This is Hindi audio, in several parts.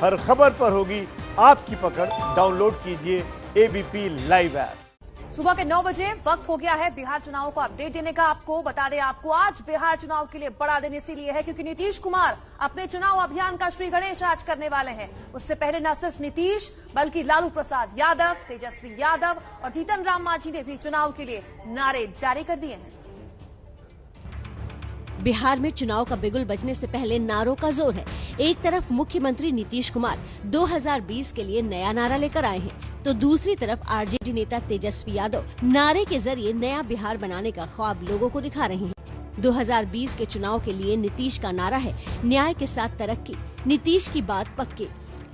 हर खबर पर होगी आपकी पकड़। डाउनलोड कीजिए एबीपी लाइव ऐप। सुबह के 9 बजे वक्त हो गया है बिहार चुनाव को अपडेट देने का। आपको बता दें, आपको आज बिहार चुनाव के लिए बड़ा दिन इसीलिए है क्योंकि नीतीश कुमार अपने चुनाव अभियान का श्री गणेश आज करने वाले हैं। उससे पहले न सिर्फ नीतीश बल्कि लालू प्रसाद यादव, तेजस्वी यादव और जीतन राम मांझी ने भी चुनाव के लिए नारे जारी कर दिए हैं। बिहार में चुनाव का बिगुल बजने से पहले नारों का जोर है। एक तरफ मुख्यमंत्री नीतीश कुमार 2020 के लिए नया नारा लेकर आए हैं, तो दूसरी तरफ आरजेडी नेता तेजस्वी यादव नारे के जरिए नया बिहार बनाने का ख्वाब लोगों को दिखा रहे हैं। 2020 के चुनाव के लिए नीतीश का नारा है न्याय के साथ तरक्की, नीतीश की बात पक्की।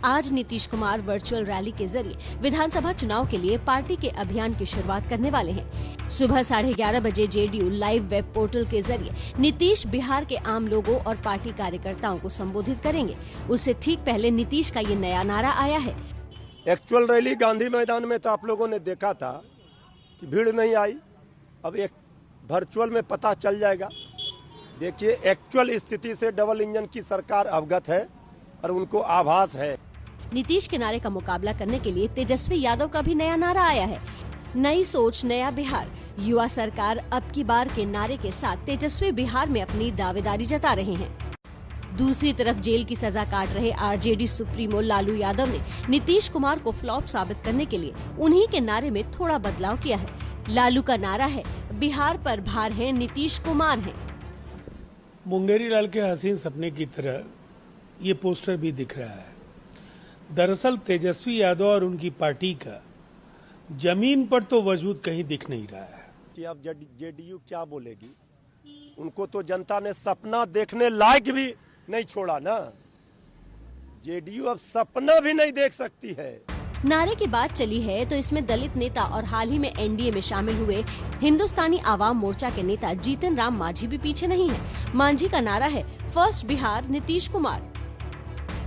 आज नीतीश कुमार वर्चुअल रैली के जरिए विधानसभा चुनाव के लिए पार्टी के अभियान की शुरुआत करने वाले हैं। सुबह 11:30 बजे जेडीयू लाइव वेब पोर्टल के जरिए नीतीश बिहार के आम लोगों और पार्टी कार्यकर्ताओं को संबोधित करेंगे। उससे ठीक पहले नीतीश का ये नया नारा आया है। एक्चुअल रैली गांधी मैदान में तो आप लोगों ने देखा था कि भीड़ नहीं आई। अब एक वर्चुअल में पता चल जाएगा। देखिए, एक्चुअल स्थिति से डबल इंजन की सरकार अवगत है और उनको आभास है। नीतीश के नारे का मुकाबला करने के लिए तेजस्वी यादव का भी नया नारा आया है। नई सोच नया बिहार, युवा सरकार अब की बार के नारे के साथ तेजस्वी बिहार में अपनी दावेदारी जता रहे हैं। दूसरी तरफ जेल की सजा काट रहे आरजेडी सुप्रीमो लालू यादव ने नीतीश कुमार को फ्लॉप साबित करने के लिए उन्हीं के नारे में थोड़ा बदलाव किया है। लालू का नारा है बिहार पर भार है, नीतीश कुमार है। मुंगेरी लाल के हसीन सपने की तरह ये पोस्टर भी दिख रहा है। दरअसल तेजस्वी यादव और उनकी पार्टी का जमीन पर तो वजूद कहीं दिख नहीं रहा है कि अब जेडीयू क्या बोलेगी। उनको तो जनता ने सपना देखने लायक भी नहीं छोड़ा ना। जेडीयू अब सपना भी नहीं देख सकती है। नारे की बात चली है तो इसमें दलित नेता और हाल ही में एनडीए में शामिल हुए हिंदुस्तानी आवाम मोर्चा के नेता जीतन राम मांझी भी पीछे नहीं है। मांझी का नारा है फर्स्ट बिहार नीतीश कुमार।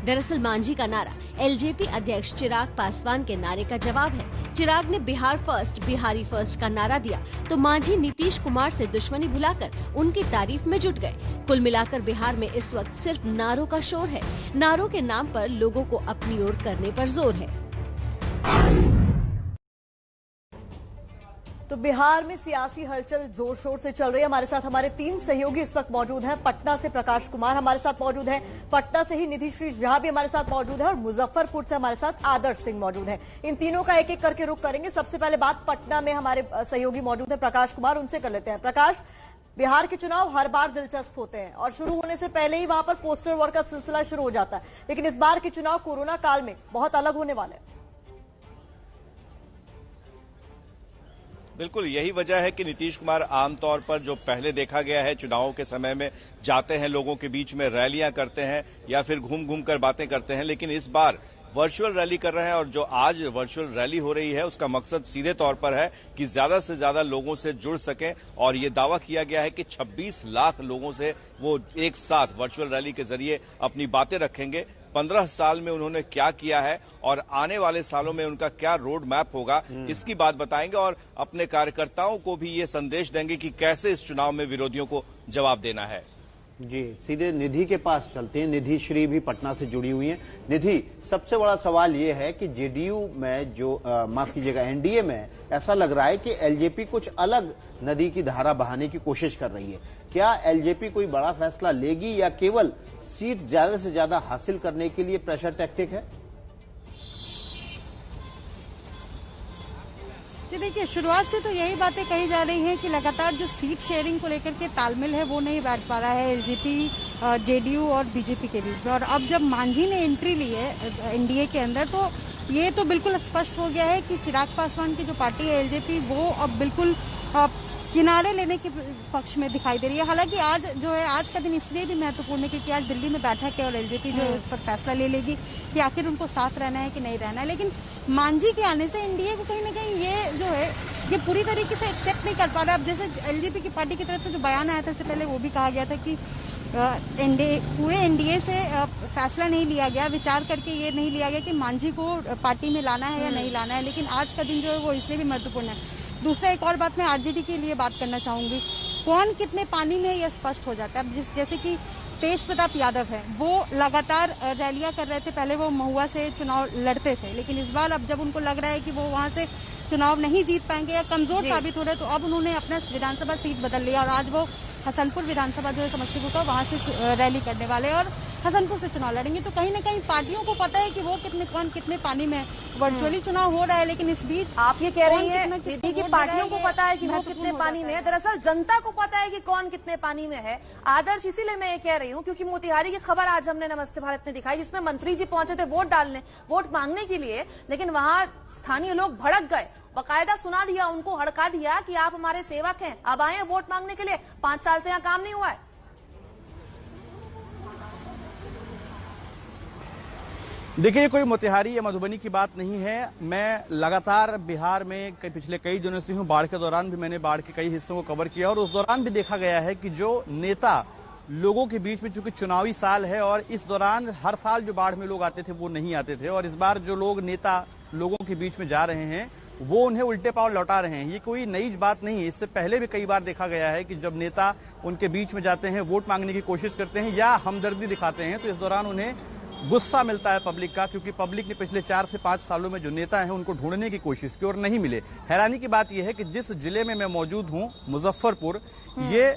दरअसल मांझी का नारा एलजेपी अध्यक्ष चिराग पासवान के नारे का जवाब है। चिराग ने बिहार फर्स्ट, बिहारी फर्स्ट का नारा दिया तो मांझी नीतीश कुमार से दुश्मनी भुलाकर उनकी तारीफ में जुट गए। कुल मिलाकर बिहार में इस वक्त सिर्फ नारों का शोर है। नारों के नाम पर लोगों को अपनी ओर करने पर जोर है। तो बिहार में सियासी हलचल जोर शोर से चल रही है। हमारे साथ हमारे 3 सहयोगी इस वक्त मौजूद हैं। पटना से प्रकाश कुमार हमारे साथ मौजूद हैं, पटना से ही निधि श्री झा भी हमारे साथ मौजूद है और मुजफ्फरपुर से हमारे साथ आदर्श सिंह मौजूद हैं। इन तीनों का एक एक करके रुख करेंगे। सबसे पहले बात पटना में हमारे सहयोगी मौजूद है प्रकाश कुमार, उनसे कर लेते हैं। प्रकाश, बिहार के चुनाव हर बार दिलचस्प होते हैं और शुरू होने से पहले ही वहां पर पोस्टर वर्क का सिलसिला शुरू हो जाता है, लेकिन इस बार के चुनाव कोरोना काल में बहुत अलग होने वाले हैं। बिल्कुल यही वजह है कि नीतीश कुमार आमतौर पर जो पहले देखा गया है चुनावों के समय में जाते हैं, लोगों के बीच में रैलियां करते हैं या फिर घूम घूम कर बातें करते हैं, लेकिन इस बार वर्चुअल रैली कर रहे हैं। और जो आज वर्चुअल रैली हो रही है उसका मकसद सीधे तौर पर है कि ज्यादा से ज्यादा लोगों से जुड़ सकें। और ये दावा किया गया है कि 26 लाख लोगों से वो एक साथ वर्चुअल रैली के जरिए अपनी बातें रखेंगे। 15 साल में उन्होंने क्या किया है और आने वाले सालों में उनका क्या रोड मैप होगा, इसकी बात बताएंगे और अपने कार्यकर्ताओं को भी ये संदेश देंगे कि कैसे इस चुनाव में विरोधियों को जवाब देना है। जी, सीधे निधि के पास चलते हैं। निधि श्री भी पटना से जुड़ी हुई हैं। निधि, सबसे बड़ा सवाल ये है कि जेडीयू में जो माफ कीजिएगा एनडीए में ऐसा लग रहा है कि एलजेपी कुछ अलग नदी की धारा बहाने की कोशिश कर रही है। क्या एलजेपी कोई बड़ा फैसला लेगी या केवल सीट ज्यादा से ज्यादा हासिल करने के लिए प्रेशर टैक्टिक है? जी देखिए, शुरुआत से तो यही बातें कही जा रही हैं कि लगातार जो सीट शेयरिंग को लेकर के तालमेल है वो नहीं बैठ पा रहा है एलजेपी, जेडीयू और बीजेपी के बीच में। और अब जब मांझी ने एंट्री ली है एनडीए के अंदर तो ये तो बिल्कुल स्पष्ट हो गया है कि चिराग पासवान की जो पार्टी है एलजेपी वो अब बिल्कुल किनारे लेने के पक्ष में दिखाई दे रही है। हालांकि आज जो है, आज का दिन इसलिए भी महत्वपूर्ण है क्योंकि आज दिल्ली में बैठक है और एलजेपी जो है उस पर फैसला ले लेगी कि आखिर उनको साथ रहना है कि नहीं रहना है। लेकिन मांझी के आने से एनडीए को कहीं ना कहीं ये जो है ये पूरी तरीके से एक्सेप्ट नहीं कर पा रहा। अब जैसे एलजेपी की पार्टी की तरफ से जो बयान आया था इससे पहले वो भी कहा गया था कि पूरे एनडीए से फैसला नहीं लिया गया, विचार करके ये नहीं लिया गया कि मांझी को पार्टी में लाना है या नहीं लाना है। लेकिन आज का दिन जो है वो इसलिए भी महत्वपूर्ण है। दूसरा एक और बात मैं आरजेडी के लिए बात करना चाहूंगी, कौन कितने पानी में है यह स्पष्ट हो जाता है। अब जैसे कि तेज प्रताप यादव हैं, वो लगातार रैलियां कर रहे थे। पहले वो महुआ से चुनाव लड़ते थे, लेकिन इस बार अब जब उनको लग रहा है कि वो वहां से चुनाव नहीं जीत पाएंगे या कमजोर साबित हो रहे, तो अब उन्होंने अपना विधानसभा सीट बदल लिया और आज वो हसनपुर विधानसभा जो है समस्तीपुर का, वहां से रैली करने वाले और हसनपुर से चुनाव लड़ेंगे। तो कहीं ना कहीं पार्टियों को पता है कि वो कौन कितने पानी में है। वर्चुअली चुनाव हो रहा है, लेकिन इस बीच आप ये कह रही हैं निधि की पार्टियों को पता है कि वो कितने पानी में है। दरअसल जनता को पता है कि कौन कितने पानी में है। आदर्श, इसीलिए मैं ये कह रही हूँ क्योंकि मोतिहारी की खबर आज हमने नमस्ते भारत में दिखाई, जिसमें मंत्री जी पहुंचे थे वोट मांगने के लिए, लेकिन वहां स्थानीय लोग भड़क गए, बकायदा सुना दिया, उनको हड़का दिया कि आप हमारे सेवक हैं, अब आए हैं वोट मांगने के लिए, 5 साल से यहाँ काम नहीं हुआ है। देखिए, ये कोई मोतिहारी या मधुबनी की बात नहीं है। मैं लगातार बिहार में पिछले कई दिनों से हूँ। बाढ़ के दौरान भी मैंने बाढ़ के कई हिस्सों को कवर किया और उस दौरान भी देखा गया है कि जो नेता लोगों के बीच में, चूंकि चुनावी साल है और इस दौरान हर साल जो बाढ़ में लोग आते थे वो नहीं आते थे, और इस बार जो लोग नेता लोगों के बीच में जा रहे हैं वो उन्हें उल्टे पांव लौटा रहे हैं। ये कोई नई बात नहीं है। इससे पहले भी कई बार देखा गया है कि जब नेता उनके बीच में जाते हैं, वोट मांगने की कोशिश करते हैं या हमदर्दी दिखाते हैं, तो इस दौरान उन्हें गुस्सा मिलता है पब्लिक का, क्योंकि पब्लिक ने पिछले 4 से 5 सालों में जो नेता हैं उनको ढूंढने की कोशिश की और नहीं मिले। हैरानी की बात यह है कि जिस जिले में मैं मौजूद हूं, मुजफ्फरपुर, ये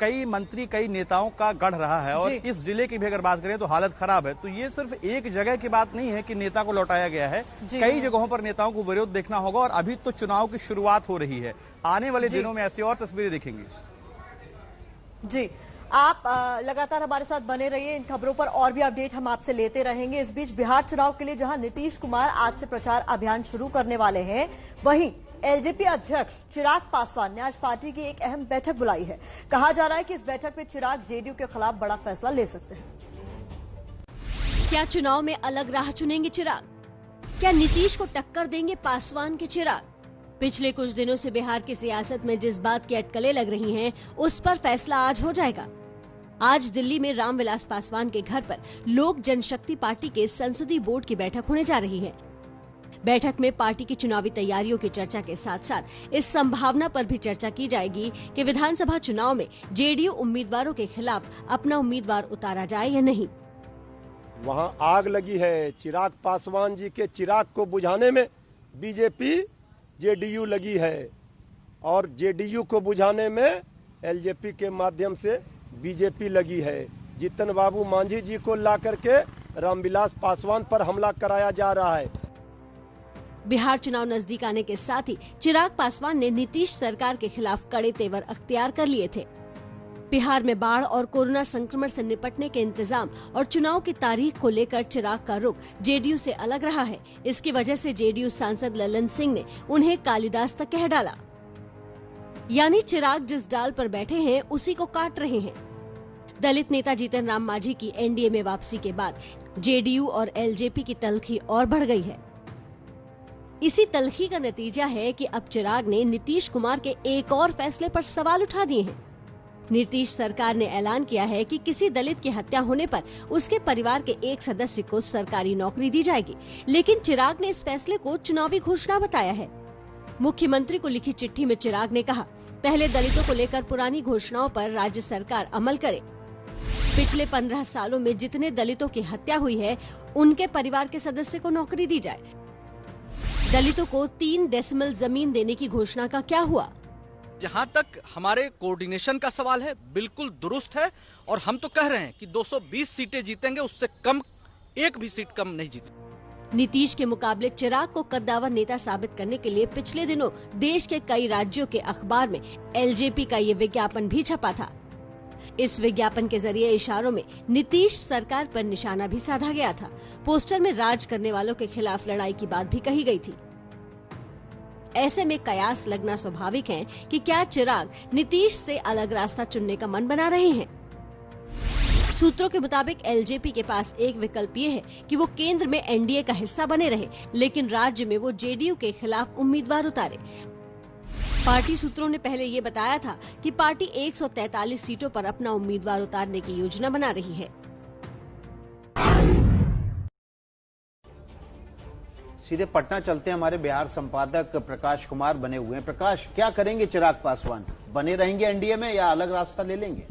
कई मंत्री, कई नेताओं का गढ़ रहा है और इस जिले की भी अगर बात करें तो हालत खराब है। तो ये सिर्फ एक जगह की बात नहीं है कि नेता को लौटाया गया है, कई जगहों पर नेताओं को विरोध देखना होगा और अभी तो चुनाव की शुरुआत हो रही है। आने वाले दिनों में ऐसी और तस्वीरें दिखेंगी। जी, आप लगातार हमारे साथ बने रहिए, इन खबरों पर और भी अपडेट हम आपसे लेते रहेंगे। इस बीच बिहार चुनाव के लिए जहां नीतीश कुमार आज से प्रचार अभियान शुरू करने वाले हैं, वहीं एलजेपी अध्यक्ष चिराग पासवान ने आज पार्टी की एक अहम बैठक बुलाई है। कहा जा रहा है कि इस बैठक में चिराग जेडीयू के खिलाफ बड़ा फैसला ले सकते हैं। क्या चुनाव में अलग राह चुनेंगे चिराग? क्या नीतीश को टक्कर देंगे पासवान के चिराग? पिछले कुछ दिनों से बिहार की सियासत में जिस बात की अटकलें लग रही हैं, उस पर फैसला आज हो जाएगा। आज दिल्ली में रामविलास पासवान के घर पर लोक जनशक्ति पार्टी के संसदीय बोर्ड की बैठक होने जा रही है। बैठक में पार्टी की चुनावी तैयारियों की चर्चा के साथ साथ इस संभावना पर भी चर्चा की जाएगी कि विधानसभा चुनाव में जेडीयू उम्मीदवारों के खिलाफ अपना उम्मीदवार उतारा जाए या नहीं। वहां आग लगी है। चिराग पासवान जी के चिराग को बुझाने में बीजेपी जेडीयू लगी है और जेडीयू को बुझाने में एलजेपी के माध्यम से बीजेपी लगी है। जीतन बाबू मांझी जी को ला करके रामविलास पासवान पर हमला कराया जा रहा है। बिहार चुनाव नजदीक आने के साथ ही चिराग पासवान ने नीतीश सरकार के खिलाफ कड़े तेवर अख्तियार कर लिए थे। बिहार में बाढ़ और कोरोना संक्रमण से निपटने के इंतजाम और चुनाव की तारीख को लेकर चिराग का रुख जेडीयू से अलग रहा है। इसकी वजह से जेडीयू सांसद ललन सिंह ने उन्हें कालिदास तक कह डाला। यानी चिराग जिस डाल पर बैठे हैं उसी को काट रहे हैं। दलित नेता जीतन राम मांझी की एनडीए में वापसी के बाद जेडीयू और एलजेपी की तल्खी और बढ़ गई है। इसी तल्खी का नतीजा है कि अब चिराग ने नीतीश कुमार के एक और फैसले पर सवाल उठा दिए हैं। नीतीश सरकार ने ऐलान किया है कि किसी दलित की हत्या होने पर उसके परिवार के एक सदस्य को सरकारी नौकरी दी जाएगी, लेकिन चिराग ने इस फैसले को चुनावी घोषणा बताया है। मुख्यमंत्री को लिखी चिट्ठी में चिराग ने कहा, पहले दलितों को लेकर पुरानी घोषणाओं पर राज्य सरकार अमल करे। पिछले 15 सालों में जितने दलितों की हत्या हुई है, उनके परिवार के सदस्य को नौकरी दी जाए। दलितों को 3 डेसिमल जमीन देने की घोषणा का क्या हुआ? जहां तक हमारे कोऑर्डिनेशन का सवाल है, बिल्कुल दुरुस्त है और हम तो कह रहे हैं कि 220 सीटें जीतेंगे, उससे कम एक भी सीट कम नहीं जीतेंगे। नीतीश के मुकाबले चिराग को कद्दावर नेता साबित करने के लिए पिछले दिनों देश के कई राज्यों के अखबार में एलजेपी का ये विज्ञापन भी छपा था। इस विज्ञापन के जरिए इशारों में नीतीश सरकार पर निशाना भी साधा गया था। पोस्टर में राज करने वालों के खिलाफ लड़ाई की बात भी कही गई थी। ऐसे में कयास लगना स्वाभाविक है कि क्या चिराग नीतीश से अलग रास्ता चुनने का मन बना रहे हैं। सूत्रों के मुताबिक एलजेपी के पास एक विकल्प ये है कि वो केंद्र में एनडीए का हिस्सा बने रहे, लेकिन राज्य में वो जेडीयू के खिलाफ उम्मीदवार उतारे। पार्टी सूत्रों ने पहले ये बताया था कि पार्टी 143 सीटों पर अपना उम्मीदवार उतारने की योजना बना रही है। सीधे पटना चलते हैं, हमारे बिहार संपादक प्रकाश कुमार बने हुए हैं। प्रकाश, क्या करेंगे चिराग पासवान? बने रहेंगे एनडीए में या अलग रास्ता ले लेंगे?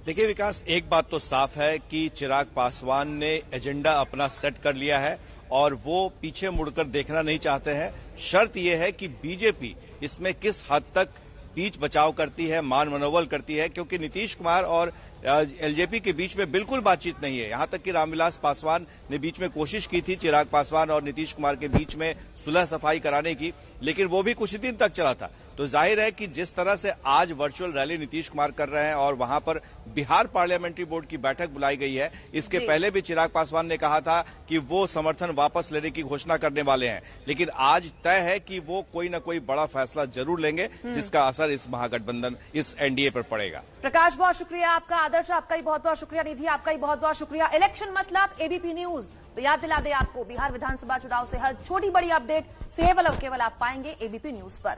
देखिए विकास, एक बात तो साफ है कि चिराग पासवान ने एजेंडा अपना सेट कर लिया है और वो पीछे मुड़कर देखना नहीं चाहते हैं। शर्त यह है कि बीजेपी इसमें किस हद तक बीच बचाव करती है, मान मनोबल करती है, क्योंकि नीतीश कुमार और एलजेपी के बीच में बिल्कुल बातचीत नहीं है। यहां तक कि रामविलास पासवान ने बीच में कोशिश की थी चिराग पासवान और नीतीश कुमार के बीच में सुलह सफाई कराने की, लेकिन वो भी कुछ ही दिन तक चला था। तो जाहिर है कि जिस तरह से आज वर्चुअल रैली नीतीश कुमार कर रहे हैं और वहां पर बिहार पार्लियामेंट्री बोर्ड की बैठक बुलाई गई है, इसके पहले भी चिराग पासवान ने कहा था कि वो समर्थन वापस लेने की घोषणा करने वाले हैं, लेकिन आज तय है कि वो कोई ना कोई बड़ा फैसला जरूर लेंगे जिसका असर इस महागठबंधन, इस एनडीए पर पड़ेगा। प्रकाश, बहुत शुक्रिया आपका। आदर्श, आपका ही बहुत बहुत शुक्रिया। निधि, आपका ही बहुत बहुत शुक्रिया। इलेक्शन मतलब एबीपी न्यूज तो याद दिला दे आपको, बिहार विधानसभा चुनाव से हर छोटी बड़ी अपडेट केवल आप पाएंगे एबीपी न्यूज पर।